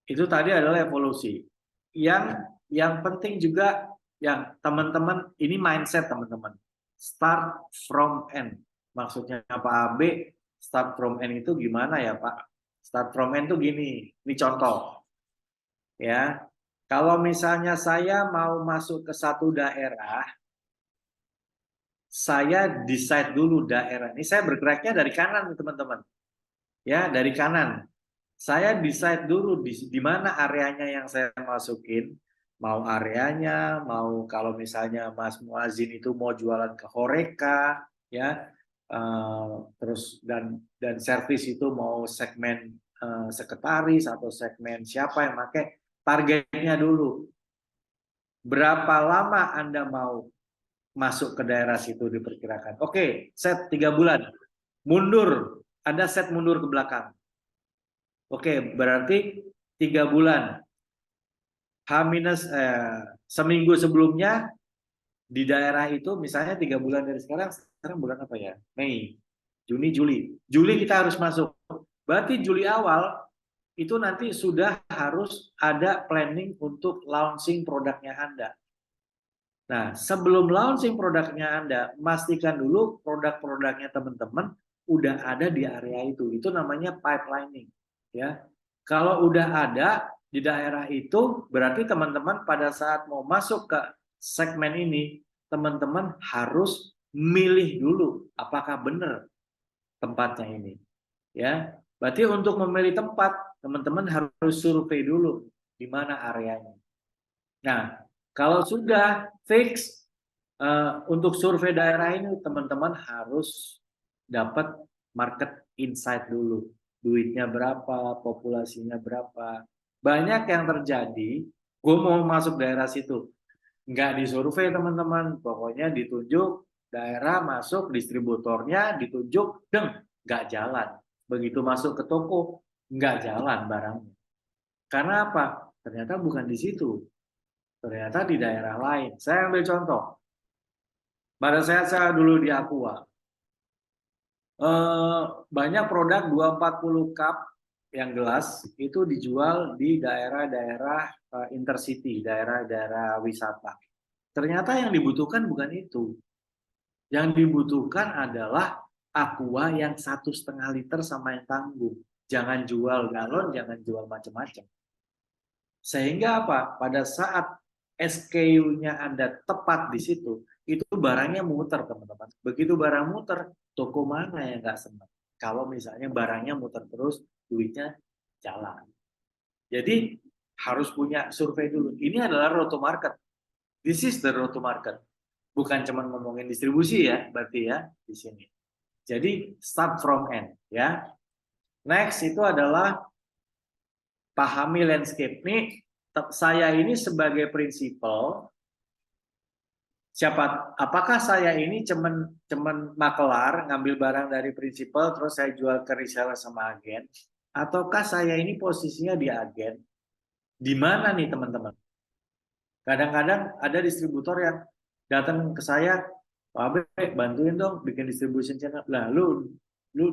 Itu tadi adalah evolusi. Yang penting juga yang teman-teman ini mindset teman-teman. Start from end. Maksudnya Pak AB, start from end itu gimana ya Pak? Start from end itu gini. Ini contoh ya. Kalau misalnya saya mau masuk ke satu daerah, saya decide dulu daerah ini. Saya bergeraknya dari kanan teman-teman. Ya, dari kanan. Saya decide dulu di mana areanya yang saya masukin. Mau areanya, mau kalau misalnya Mas Muazin itu mau jualan ke Horeca, ya, terus dan servis itu mau segmen sekretaris atau segmen siapa yang pakai targetnya dulu. Berapa lama Anda mau masuk ke daerah situ diperkirakan? Oke, set 3 bulan. Mundur, Anda set mundur ke belakang. Oke, berarti 3 bulan. Seminggu sebelumnya di daerah itu, misalnya 3 bulan dari sekarang bulan apa ya? Mei, Juni, Juli. Juli kita harus masuk. Berarti Juli awal itu nanti sudah harus ada planning untuk launching produknya Anda. Nah, sebelum launching produknya Anda, pastikan dulu produk-produknya teman-teman udah ada di area itu. Itu namanya pipelining, ya. Kalau udah ada di daerah itu, berarti teman-teman pada saat mau masuk ke segmen ini, teman-teman harus milih dulu apakah benar tempatnya ini, ya. Berarti untuk memilih tempat, teman-teman harus survei dulu di mana areanya. Nah, kalau sudah fix untuk survei daerah ini, teman-teman harus dapat market insight dulu. Duitnya berapa, populasinya berapa. Banyak yang terjadi, gue mau masuk daerah situ. Nggak disurvei teman-teman, pokoknya ditunjuk daerah, masuk distributornya, ditunjuk, nggak jalan. Begitu masuk ke toko, nggak jalan barangnya. Karena apa? Ternyata bukan di situ. Ternyata di daerah lain. Saya ambil contoh. Pada saat saya dulu di Aqua, banyak produk 240 cup yang gelas itu dijual di daerah-daerah intercity, daerah-daerah wisata. Ternyata yang dibutuhkan bukan itu. Yang dibutuhkan adalah Aqua yang 1,5 liter sama yang tanggung. Jangan jual galon, jangan jual macam-macam. Sehingga apa? Pada saat SKU-nya Anda tepat di situ, itu barangnya muter, teman-teman. Begitu barang muter, toko mana yang nggak senang? Kalau misalnya barangnya muter terus, duitnya jalan. Jadi harus punya survei dulu. Ini adalah road to market. This is the road to market. Bukan cuma ngomongin distribusi ya, berarti ya di sini. Jadi start from end ya. Next itu adalah pahami landscape. Nih saya ini sebagai prinsipal, apakah saya ini cuman makelar ngambil barang dari prinsipal terus saya jual ke reseller sama agen, ataukah saya ini posisinya di agen? Di mana nih teman-teman? Kadang-kadang ada distributor yang datang ke saya, Pak Abe bantuin dong bikin distribution channel. Lah lu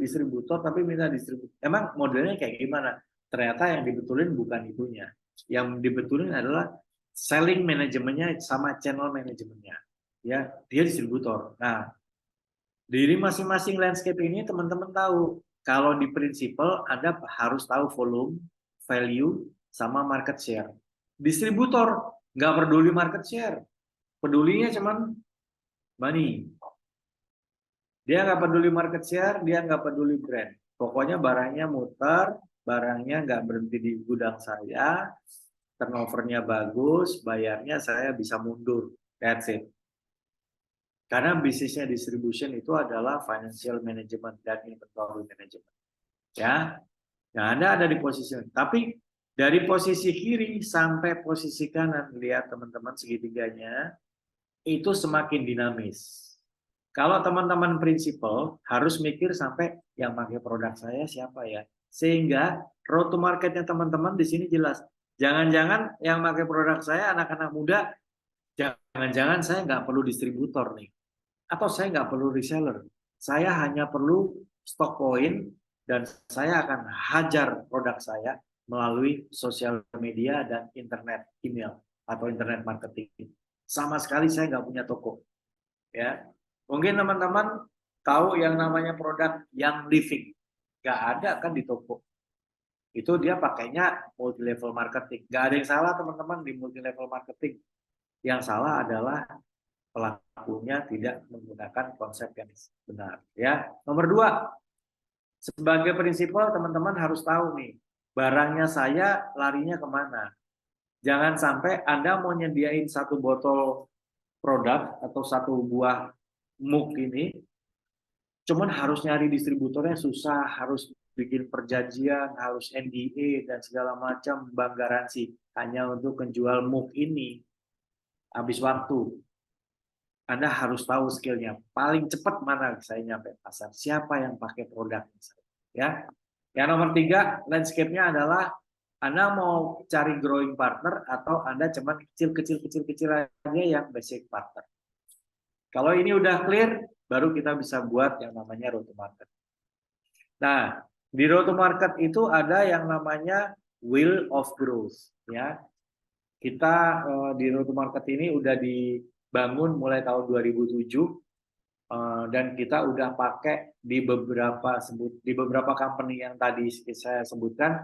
distributor tapi minta distributor. Emang modelnya kayak gimana? Ternyata yang dibetulin bukan itunya. Yang dibetulin adalah selling manajemennya sama channel manajemennya. Ya, dia distributor. Nah, dari masing-masing landscape ini teman-teman tahu kalau di prinsipal Anda harus tahu volume, value, sama market share. Distributor nggak peduli market share, pedulinya cuman money. Dia nggak peduli market share, dia nggak peduli brand. Pokoknya barangnya muter, barangnya nggak berhenti di gudang saya, turnovernya bagus, bayarnya saya bisa mundur. That's it. Karena bisnisnya distribution itu adalah financial management dan inventory management. Ya, nah Anda ada di posisi, tapi dari posisi kiri sampai posisi kanan, lihat teman-teman segitiganya, itu semakin dinamis. Kalau teman-teman prinsipal harus mikir sampai yang pakai produk saya siapa ya, sehingga road to marketnya teman-teman di sini jelas. Jangan-jangan yang pakai produk saya anak-anak muda, jangan-jangan saya nggak perlu distributor nih, atau saya nggak perlu reseller, saya hanya perlu stock point dan saya akan hajar produk saya melalui sosial media dan internet, email atau internet marketing. Sama sekali saya nggak punya toko. Ya, mungkin teman-teman tahu yang namanya produk yang living, nggak ada kan di toko. Itu dia pakainya multi level marketing. Nggak ada yang salah teman-teman di multi level marketing. Yang salah adalah pelakunya tidak menggunakan konsep yang benar. Ya, nomor 2, sebagai prinsipal teman-teman harus tahu nih, barangnya saya larinya kemana. Jangan sampai Anda mau nyediain satu botol produk atau satu buah mug ini, cuman harus nyari distributornya susah, harus bikin perjanjian, harus NDA dan segala macam bank garansi hanya untuk menjual mug ini. Habis waktu. Anda harus tahu skillnya. Paling cepat mana saya nyampe pasar. Siapa yang pakai produk saya. Ya. Yang nomor 3, landscape-nya adalah Anda mau cari growing partner atau Anda cuma kecil-kecil aja yang basic partner. Kalau ini udah clear, baru kita bisa buat yang namanya road to market. Nah, di road to market itu ada yang namanya wheel of growth. Ya, kita di road to market ini udah dibangun mulai tahun 2007 dan kita udah pakai di beberapa company yang tadi saya sebutkan.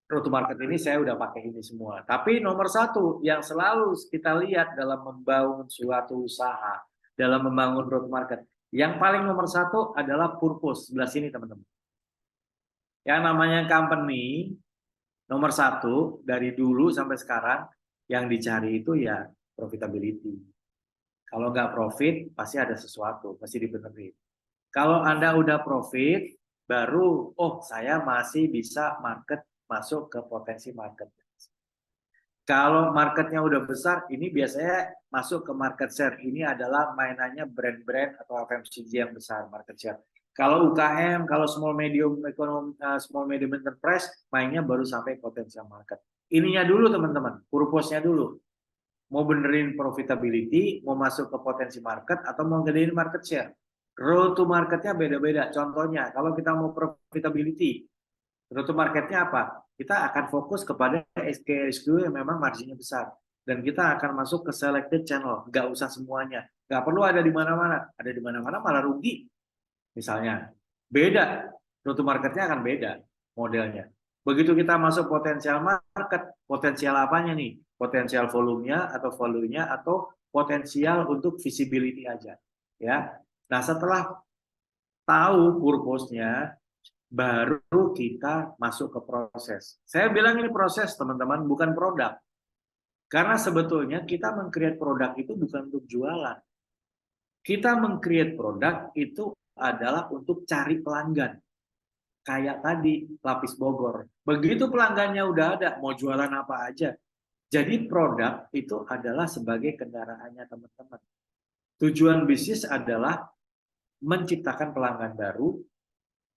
Road to market ini saya udah pakai ini semua. Tapi nomor 1 yang selalu kita lihat dalam membangun suatu usaha, dalam membangun road to market, yang paling nomor 1 adalah purpose. Sebelah sini teman-teman. Yang namanya company, nomor 1 dari dulu sampai sekarang yang dicari itu ya profitability. Kalau nggak profit, pasti ada sesuatu, pasti dibenerin. Kalau Anda udah profit, baru, oh saya masih bisa masuk ke potensi market. Kalau marketnya udah besar, ini biasanya masuk ke market share. Ini adalah mainannya brand-brand atau FMCG yang besar, market share. Kalau UKM, kalau small medium enterprise, mainnya baru sampai potensial market. Ininya dulu teman-teman, purpose-nya dulu. Mau benerin profitability, mau masuk ke potensi market, atau mau gedein market share. Road to marketnya beda-beda. Contohnya, kalau kita mau profitability, road to marketnya apa? Kita akan fokus kepada SKU yang memang marginnya besar. Dan kita akan masuk ke selected channel. Nggak usah semuanya. Nggak perlu ada di mana-mana. Ada di mana-mana malah rugi. Misalnya. Beda. Road to marketnya akan beda modelnya. Begitu kita masuk potensial market, potensial apanya nih? Potensial volumenya atau potensial untuk visibility aja. Ya. Nah, setelah tahu purpose-nya, baru kita masuk ke proses. Saya bilang ini proses, teman-teman, bukan produk. Karena sebetulnya kita meng-create produk itu bukan untuk jualan. Kita meng-create produk itu adalah untuk cari pelanggan. Kayak tadi, lapis Bogor. Begitu pelanggannya udah ada, mau jualan apa aja. Jadi produk itu adalah sebagai kendaraannya teman-teman. Tujuan bisnis adalah menciptakan pelanggan baru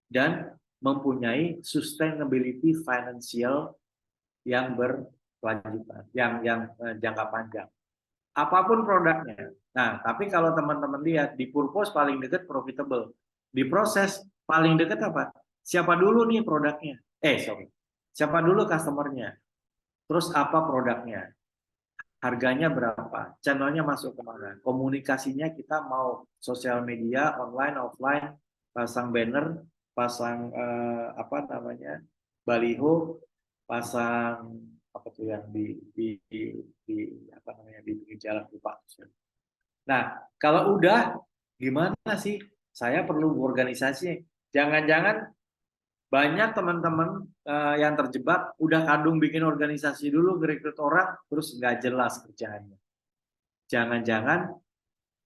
dan mempunyai sustainability financial yang berkelanjutan, yang jangka panjang. Apapun produknya. Nah, tapi kalau teman-teman lihat di purpose paling dekat profitable, di proses paling dekat apa? Siapa dulu nih produknya? Siapa dulu customernya? Terus apa produknya? Harganya berapa? Channelnya masuk kemana? Komunikasinya kita mau sosial media, online, offline, pasang banner, pasang apa namanya, baliho, pasang apa tuh yang di apa namanya di pinggir jalan lupa. Nah, kalau udah gimana sih? Saya perlu organisasi. Jangan-jangan banyak teman-teman yang terjebak udah kadung bikin organisasi dulu, ngerekrut orang, terus nggak jelas kerjaannya. Jangan-jangan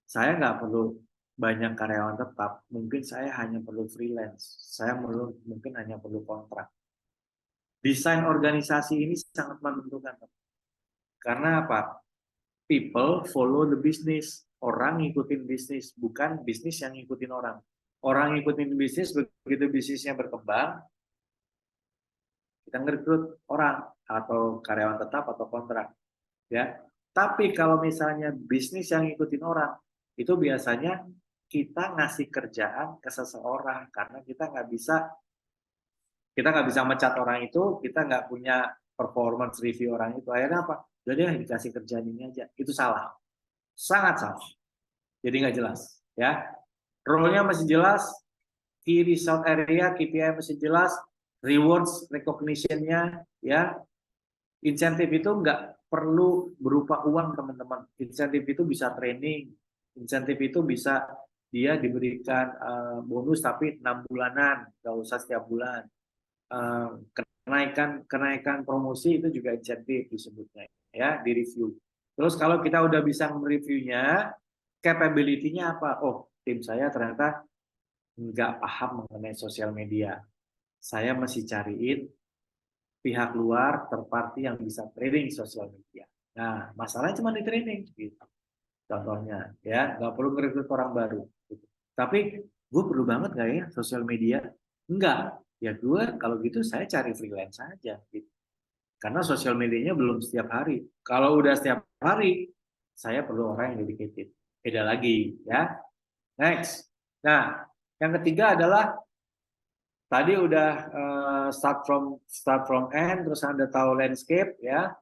saya nggak perlu banyak karyawan tetap, mungkin saya hanya perlu freelance, saya mungkin hanya perlu kontrak. Desain organisasi ini sangat menentukan. Karena apa? People follow the business. Orang ngikutin bisnis, bukan bisnis yang ngikutin orang. Orang ngikutin bisnis, begitu bisnisnya berkembang, kita ngerekrut orang atau karyawan tetap atau kontrak. Ya. Tapi kalau misalnya bisnis yang ngikutin orang, itu biasanya kita ngasih kerjaan ke seseorang karena kita nggak bisa Kita nggak bisa mecat orang itu, kita nggak punya performance review orang itu. Akhirnya apa? Jadi dikasih kerjaan ini aja. Itu salah. Sangat salah. Jadi nggak jelas. Ya, role-nya masih jelas, key result area, KPI masih jelas, rewards, recognition-nya, ya, insentif itu nggak perlu berupa uang teman-teman. Insentif itu bisa training, insentif itu bisa dia diberikan bonus tapi 6 bulanan, nggak usah setiap bulan. Kenaikan promosi itu juga insentif disebutnya, ya, di review. Terus kalau kita udah bisa mereviewnya, capability-nya apa? Oh, tim saya ternyata nggak paham mengenai sosial media. Saya masih cariin pihak luar, third party yang bisa training sosial media. Nah, masalahnya cuma di training, gitu. Contohnya, ya, nggak perlu ngerekrut orang baru. Gitu. Tapi, gue perlu banget nggak ya sosial media? Enggak. Ya gue, kalau gitu saya cari freelance saja. Gitu. Karena sosial medianya belum setiap hari. Kalau udah setiap hari, saya perlu orang yang dedicated. Beda lagi, ya. Next. Nah, yang ketiga adalah tadi udah start from end, terus Anda tahu landscape, ya,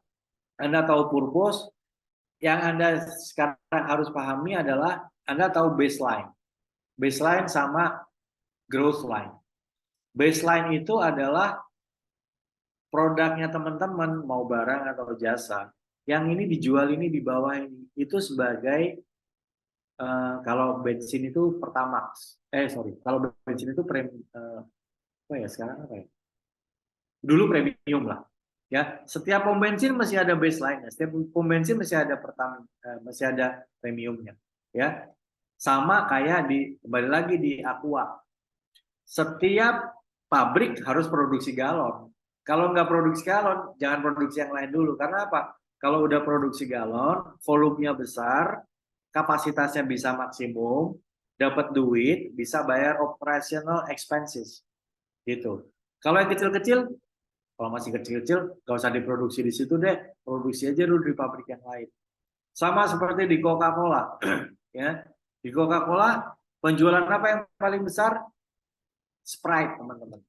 Anda tahu purpose. Yang Anda sekarang harus pahami adalah Anda tahu baseline. Baseline sama growth line. Baseline itu adalah produknya teman-teman, mau barang atau jasa. Yang ini dijual ini di bawah ini. Itu sebagai, kalau bensin itu Pertamax. Sorry, kalau bensin itu apa ya sekarang apa ya? Dulu premium lah. Ya, setiap pom bensin masih ada baseline, setiap pom bensin masih ada premiumnya, ya. Sama kayak kembali lagi di Aqua. Setiap pabrik harus produksi galon. Kalau nggak produksi galon, jangan produksi yang lain dulu. Karena apa? Kalau udah produksi galon, volumenya besar, kapasitasnya bisa maksimum, dapat duit, bisa bayar operational expenses, gitu. Kalau yang kecil-kecil, kalau masih kecil-kecil, nggak usah diproduksi di situ deh, produksi aja dulu di pabrik yang lain. Sama seperti di Coca-Cola, ya. Di Coca-Cola, penjualan apa yang paling besar? Sprite, teman-teman.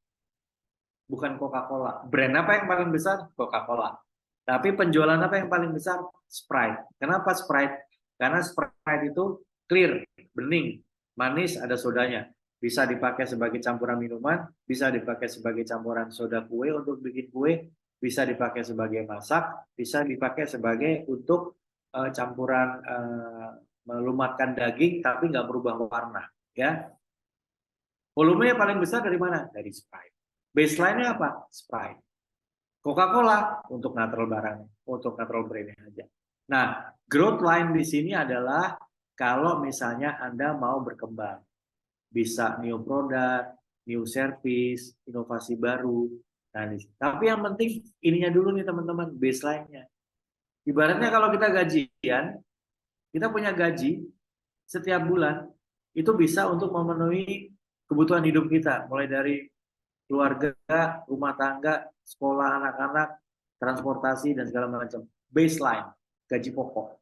Bukan Coca-Cola. Brand apa yang paling besar? Coca-Cola. Tapi penjualan apa yang paling besar? Sprite. Kenapa Sprite? Karena Sprite itu clear, bening, manis, ada sodanya. Bisa dipakai sebagai campuran minuman, bisa dipakai sebagai campuran soda kue untuk bikin kue, bisa dipakai sebagai masak, bisa dipakai sebagai untuk campuran melumatkan daging tapi nggak berubah warna, ya. Volumenya paling besar dari mana? Dari Sprite. Baseline-nya apa? Sprite. Coca-Cola untuk natural barangnya, untuk natural brandnya aja. Nah, growth line di sini adalah kalau misalnya Anda mau berkembang, bisa new product, new service, inovasi baru. Nah, tapi yang penting ininya dulu nih teman-teman, baseline-nya. Ibaratnya kalau kita gajian, kita punya gaji setiap bulan, itu bisa untuk memenuhi kebutuhan hidup kita, mulai dari keluarga, rumah tangga, sekolah anak-anak, transportasi, dan segala macam. Baseline, gaji pokok.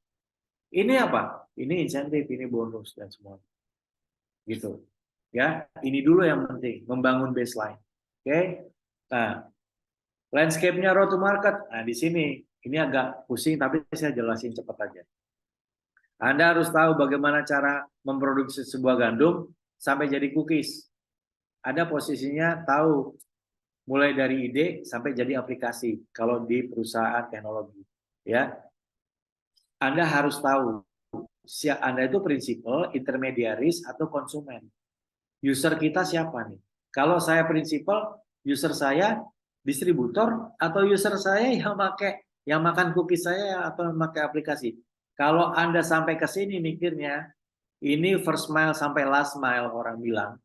Ini apa? Ini insentif, ini bonus, dan semua. Gitu. Ya, ini dulu yang penting, membangun baseline. Oke? Nah, landscape-nya road to market. Nah, di sini, ini agak pusing, tapi saya jelasin cepat aja. Anda harus tahu bagaimana cara memproduksi sebuah gandum sampai jadi cookies. Ada posisinya tahu mulai dari ide sampai jadi aplikasi kalau di perusahaan teknologi, ya. Anda harus tahu Anda itu prinsipal, intermediaris atau konsumen. User kita siapa nih? Kalau saya prinsipal, user saya distributor atau user saya yang makan cookies saya atau memakai aplikasi. Kalau Anda sampai ke sini mikirnya, ini first mile sampai last mile orang bilang.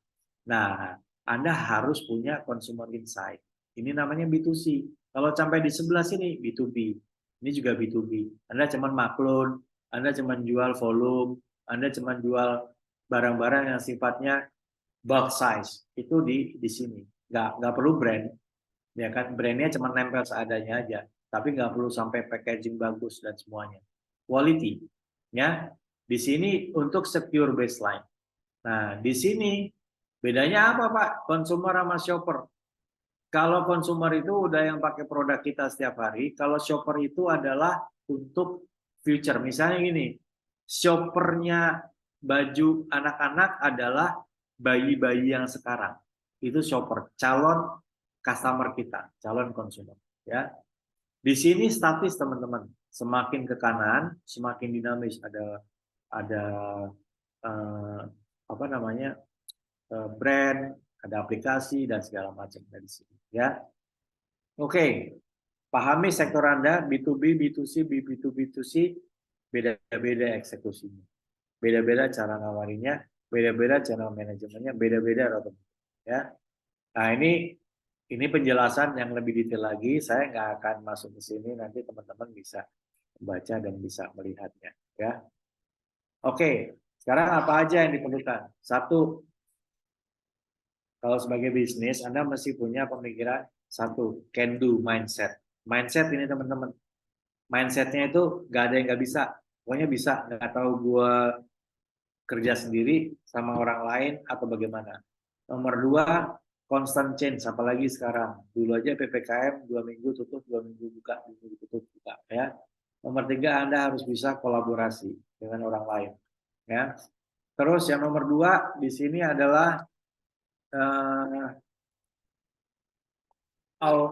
Nah, Anda harus punya consumer insight. Ini namanya B2C. Kalau sampai di sebelah sini B2B. Ini juga B2B. Anda cuma maklun, Anda cuma jual volume, Anda cuma jual barang-barang yang sifatnya bulk size. Itu di sini. Nggak perlu brand. Ya kan, brandnya cuma nempel seadanya aja. Tapi nggak perlu sampai packaging bagus dan semuanya. Quality. Ya. Di sini untuk secure baseline. Nah, di sini bedanya apa Pak? Consumer sama shopper. Kalau consumer itu udah yang pakai produk kita setiap hari, kalau shopper itu adalah untuk future. Misalnya gini, shoppernya baju anak-anak adalah bayi-bayi yang sekarang. Itu shopper, calon customer kita, calon konsumer. Ya, di sini statis teman-teman. Semakin ke kanan, semakin dinamis. Ada apa namanya brand, ada aplikasi dan segala macam dari sini. Ya, oke. Pahami sektor Anda, B2B, B2C, B2B, B2C, beda-beda eksekusinya. Beda-beda cara nawarinya, beda-beda cara manajemennya, beda-beda ya. Nah, ini penjelasan yang lebih detail lagi. Saya nggak akan masuk ke sini, nanti teman-teman bisa membaca dan bisa melihatnya. Ya, oke. Sekarang apa aja yang diperlukan? Satu, kalau sebagai bisnis, Anda mesti punya pemikiran satu, can do mindset. Mindset ini teman-teman. Mindsetnya itu nggak ada yang nggak bisa. Pokoknya bisa. Nggak tahu gue kerja sendiri sama orang lain atau bagaimana. Nomor dua, constant change. Apalagi sekarang. Dulu aja PPKM 2 minggu tutup, 2 minggu buka, 2 minggu tutup buka. Ya. Nomor tiga, Anda harus bisa kolaborasi dengan orang lain. Ya. Terus yang nomor dua di sini adalah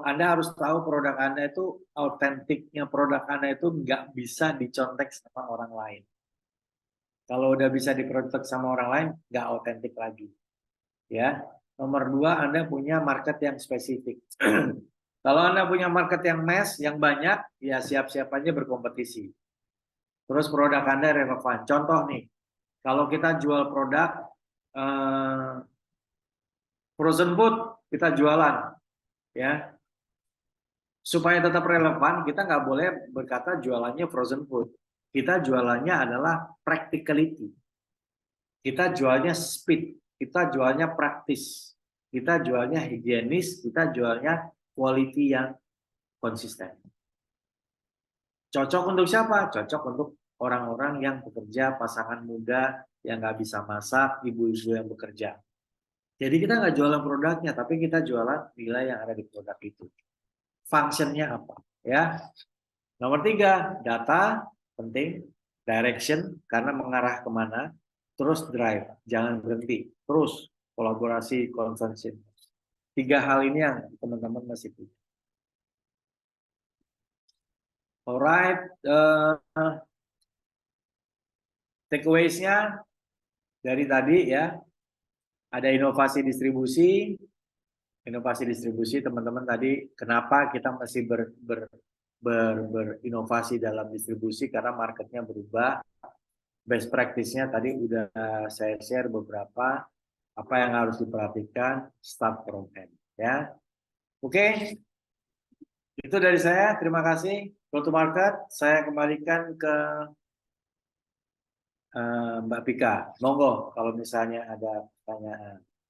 Anda harus tahu produk Anda itu autentiknya, produk Anda itu nggak bisa dicontek sama orang lain. Kalau udah bisa dicontek sama orang lain, nggak autentik lagi. Ya, nomor dua, Anda punya market yang spesifik. Kalau Anda punya market yang mass, yang banyak, ya siap-siap aja berkompetisi. Terus produk Anda relevan. Contoh nih, kalau kita jual produk frozen food, kita jualan, ya. Supaya tetap relevan, kita nggak boleh berkata jualannya frozen food. Kita jualannya adalah practicality. Kita jualnya speed. Kita jualnya praktis. Kita jualnya higienis. Kita jualnya quality yang konsisten. Cocok untuk siapa? Cocok untuk orang-orang yang bekerja, pasangan muda yang nggak bisa masak, ibu-ibu yang bekerja. Jadi kita nggak jualan produknya, tapi kita jualan nilai yang ada di produk itu. Functionnya apa? Ya. Nomor tiga, data penting, direction karena mengarah kemana, terus drive, jangan berhenti, terus kolaborasi, consensus. Tiga hal ini yang teman-teman masih punya. Alright, takeaways-nya dari tadi ya, ada inovasi distribusi. Inovasi distribusi teman-teman tadi, kenapa kita masih berinovasi dalam distribusi karena marketnya berubah. Best practice-nya tadi udah saya share beberapa apa yang harus diperhatikan, start from end ya. Oke. Itu dari saya, terima kasih. Go to market, saya kembalikan ke Mbak Pika. Monggo kalau misalnya ada pertanyaan.